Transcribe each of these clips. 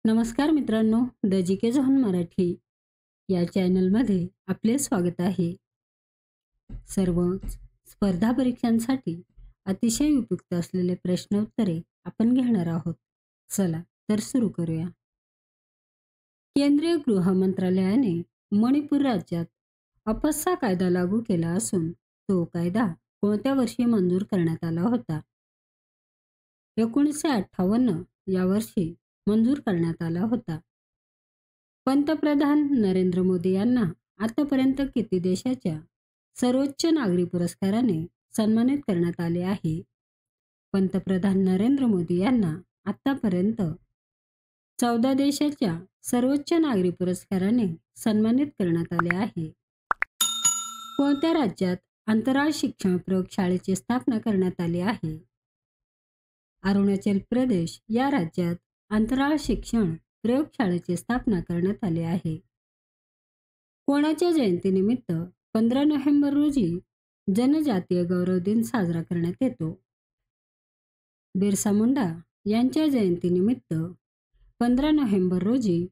नमस्कार मित्रांनो, the G K zone Marathi या चॅनलमध्ये आपले स्वागत आहे. सर्व स्पर्धा परीक्षांसाठी अतिशय उपयुक्त असलेले प्रश्न उत्तरे आपण घेणार आहोत. चला तर सुरू करूया. केंद्रीय गृह मंत्रालयाने मणिपूर राज्यात अपस्सा कायदा लागू केला असून तो कायदा कोणत्या वर्षी मंजूर करण्यात आला होता? 1958 या वर्षी मंजूर करण्यात आला होता. पंतप्रधान नरेंद्र मोदी यांना आतापर्यंत किती देशाच्या सर्वोच्च नागरी पुरस्काराने सन्मानित करण्यात आले आहे? पंतप्रधान नरेंद्र मोदी यांना आतापर्यंत 14 देशाच्या सर्वोच्च नागरी पुरस्काराने सन्मानित करण्यात आले आहे. कोणत्या राज्यात अंतराळ शिक्षण प्रयोगशाळेची स्थापना करण्यात आली आहे? अरुणाचल प्रदेश या राज्यात अंतराळ शिक्षण प्रयोगशाळेची स्थापना करण्यात आली आहे. कोणाच्या जयंतीनिमित्त 15 नोव्हेंबर रोजी जनजातीय गौरव दिन साजरा करण्यात येतो? बिरसा मुंडा यांच्या जयंतीनिमित्त 15 नोव्हेंबर रोजी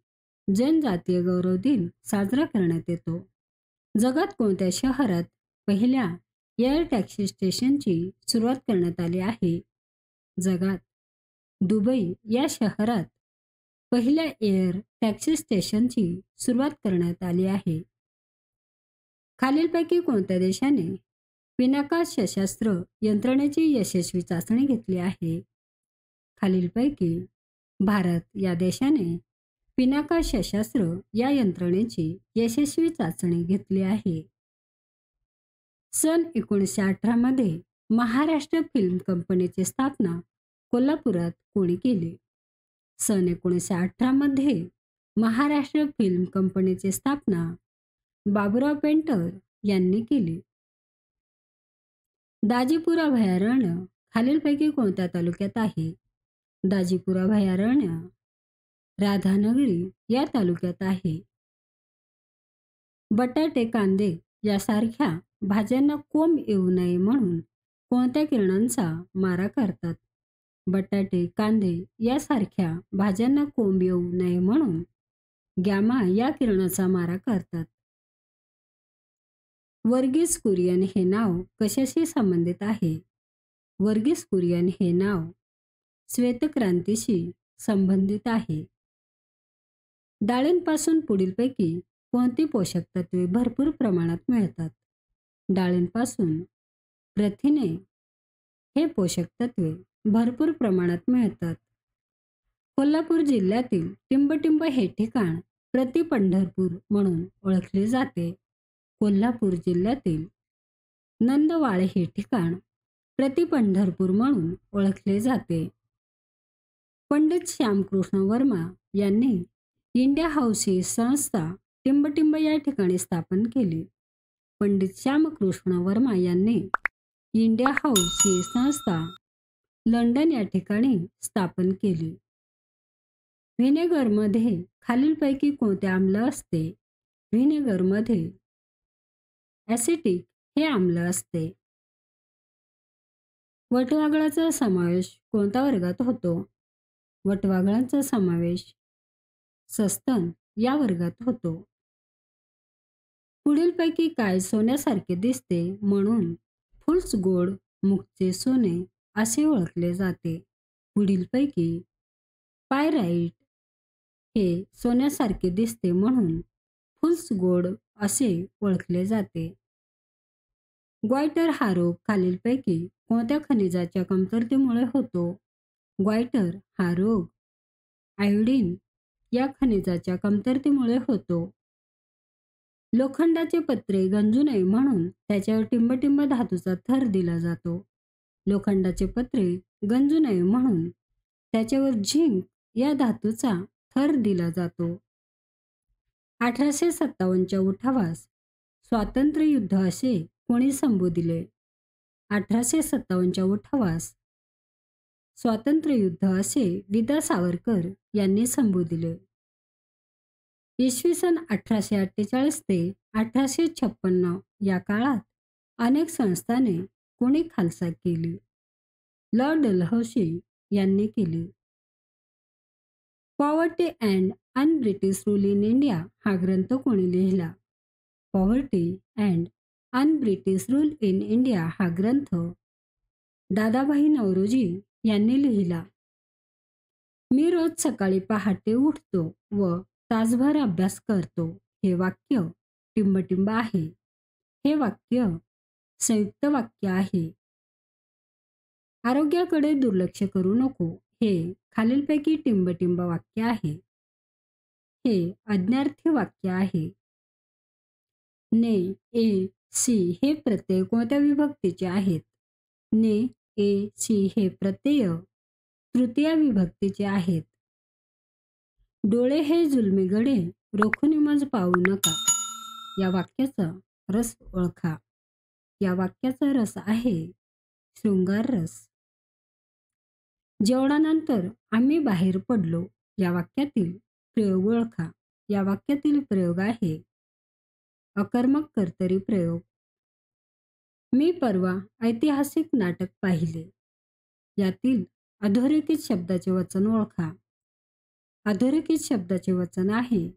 जनजातीय गौरव दिन साजरा करण्यात येतो. जगात कोणत्या शहरात पहिल्या एअर टॅक्सी स्टेशनची सुरुवात करण्यात आली आहे? जगात दुबई या शहरात पहिल्या एअर टॅक्सी स्टेशनची सुरुवात करण्यात आली आहे. खालीलपैकी कोणत्या देशाने पिनाका सशस्त्र यंत्रणेची यशस्वी चाचणी घेतली आहे? खालीलपैकी भारत या देशाने पिनाका सशस्त्र या यंत्रणेची यशस्वी चाचणी घेतली आहे. सन 1918 मध्ये महाराष्ट्र फिल्म कंपनीची स्थापना कोल्हापुरात कोणी केली? सन 1918 मध्ये महाराष्ट्र फिल्म कंपनीची स्थापना बाबुराव पेंटर यांनी केली. दाजीपूर अभयारण्य खालीलपैकी कोणत्या तालुक्यात आहे? दाजीपूर अभयारण्य राधानगरी या तालुक्यात आहे. बटाटे कांदे यासारख्या भाज्यांना कोंब येऊ नये म्हणून कोणत्या किरणांचा मारा करतात? बटाटे कांदे यासारख्या भाज्यांना कोंब येऊ नये म्हणून गॅमा या किरणाचा मारा करतात. वर्गीस कुरियन हे नाव कशाशी संबंधित आहे? वर्गीस कुरियन हे नाव श्वेतक्रांतीशी संबंधित आहे. डाळींपासून पुढीलपैकी कोणती पोषक तत्वे भरपूर प्रमाणात मिळतात? डाळींपासून प्रथिने हे पोषक तत्वे भरपूर प्रमाणात मिळतात. कोल्हापूर जिल्ह्यातील टिंबटिंब हे ठिकाण प्रति पंढरपूर म्हणून ओळखले जाते. कोल्हापूर जिल्ह्यातील नंदवाळ हे ठिकाण प्रति पंढरपूर म्हणून ओळखले जाते. पंडित श्यामकृष्ण वर्मा यांनी इंडिया हाऊस ही संस्था टिंबटिंब या ठिकाणी स्थापन केली. पंडित श्यामकृष्ण वर्मा यांनी इंडिया हाऊस ही संस्था लंडन या ठिकाणी स्थापन केली. व्हिनेगरमध्ये खालीलपैकी कोणते आम्ल असते? व्हिनेगरमध्ये ॲसिटिक हे आम्ल असते. वटवाघळाचा समावेश कोणत्या वर्गात होतो? वटवाघळाचा समावेश सस्तन या वर्गात होतो. पुढीलपैकी काय सोन्यासारखे दिसते म्हणून फुल्स गोल्ड मुखचे सोने असे ओळखले जाते? पुढीलपैकी पायराइट हे सोन्यासारखे दिसते म्हणून फुल्स गोल्ड असे ओळखले जाते. ग्वायटर हा रोग खालीलपैकी कोणत्या खनिजाच्या कमतरतेमुळे होतो? ग्वायटर हा रोग आयोडीन या खनिजाच्या कमतरतेमुळे होतो. लोखंडाचे पत्रे गंजू नये म्हणून त्याच्यावर टिंबटिंब धातूचा थर दिला जातो. लोखंडाचे पत्रे गंजू नये म्हणून त्याच्यावर झिंक या धातूचा थर दिला जातो. 1857च्या उठावास स्वातंत्र्य युद्ध असे कोणी संबोधिले? 1857च्या उठावास स्वातंत्र्य युद्ध असे विदा सावरकर यांनी संबोधिले. इसवी सन 1848 ते 1856 या काळात अनेक संस्थाने कोणी खालसा केली? लॉर्ड डलहौसी यांनी केली. Poverty and un British rule in India हा ग्रंथ कोणी लिहिला? Poverty and un British rule in India हा ग्रंथ दादाभाई नौरोजी यांनी लिहिला. मी रोज सकाळी पहाटे उठतो व तासभर अभ्यास करतो. हे वाक्य टिंबटिंब आहे. हे वाक्य संयुक्त वाक्य आहे. आरोग्याकडे दुर्लक्ष करू नको. हे खालीलपैकी टिंबटिंब वाक्य आहे. हे आज्ञार्थी वाक्य आहे. ने, ए, सी हे प्रत्यय कोणत्या विभक्तीचे आहेत? ने, ए, सी हे प्रत्यय तृतीया विभक्तीचे आहेत. डोळे हे जुलमी गडे रोखून मज पाहू नका. या वाक्याचा रस ओळखा. या वाक्याचा रस आहे शृंगार रस. जेवणानंतर आम्ही बाहेर पडलो. या वाक्यातील प्रयोग ओळखा. या वाक्यातील प्रयोग आहे अकर्मक कर्तरी प्रयोग. मी परवा ऐतिहासिक नाटक पाहिले. यातील अधोरेखित शब्दाचे वचन ओळखा. अधोरेखित शब्दाचे वचन आहे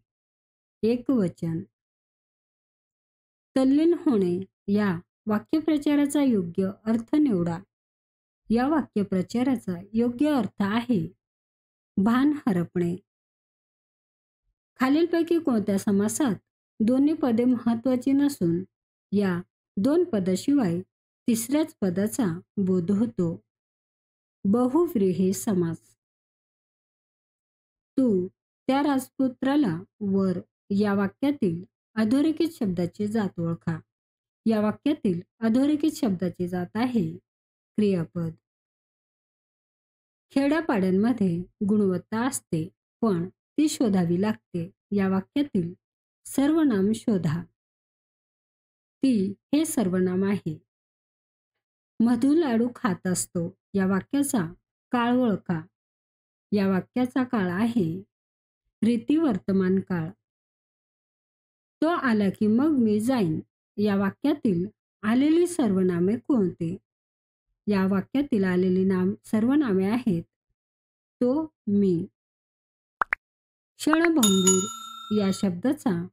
एकवचन. तल्लीन होणे या वाक्यप्रचाराचा योग्य अर्थ निवडा. या वाक्यप्रचाराचा योग्य अर्थ आहे भान हरपणे. खालीलपैकी कोणत्या समासात दोन्ही पदे महत्वाची नसून या दोन पदाशिवाय तिसऱ्याच पदाचा बोध होतो? बहुव्रीही समास. तू त्या राजपुत्राला वर या वाक्यातील अधोरेखित शब्दाची जात ओळखा. या वाक्यातील अधोरेखित शब्दाची जात आहे क्रियापद. खेड्यापाड्यांमध्ये गुणवत्ता असते पण ती शोधावी लागते. या वाक्यातील सर्वनाम शोधा. ती हे सर्वनाम आहे. मधु लाडू खात असतो. या वाक्याचा काळ ओळखा. या वाक्याचा काळ आहे रीती वर्तमान काळ. तो आला की मग मी जाईन. या वाक्यातील आलेली सर्वनामे कोणती? या वाक्यातील आलेली सर्वनामे आहेत तो, मी. क्षणभंगूर या शब्दाचा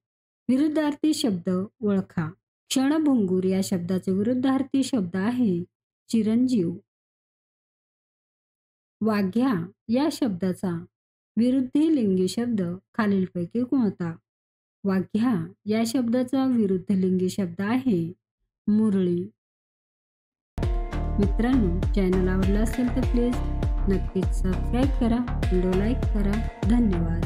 विरुद्धार्थी शब्द ओळखा. क्षणभंगूर या शब्दाचे विरुद्धार्थी शब्द आहे चिरंजीव. वाघ्या या शब्दाचा विरुद्धी लिंगी शब्द खालीलपैकी कोणता? वाघ्या या शब्दाचा विरुद्ध लिंगी शब्द आहे मुरळी. मित्रांनो, चॅनल आवडला असेल तर प्लीज नक्कीच सबस्क्राईब करा, व्हिडिओ लाईक करा. धन्यवाद.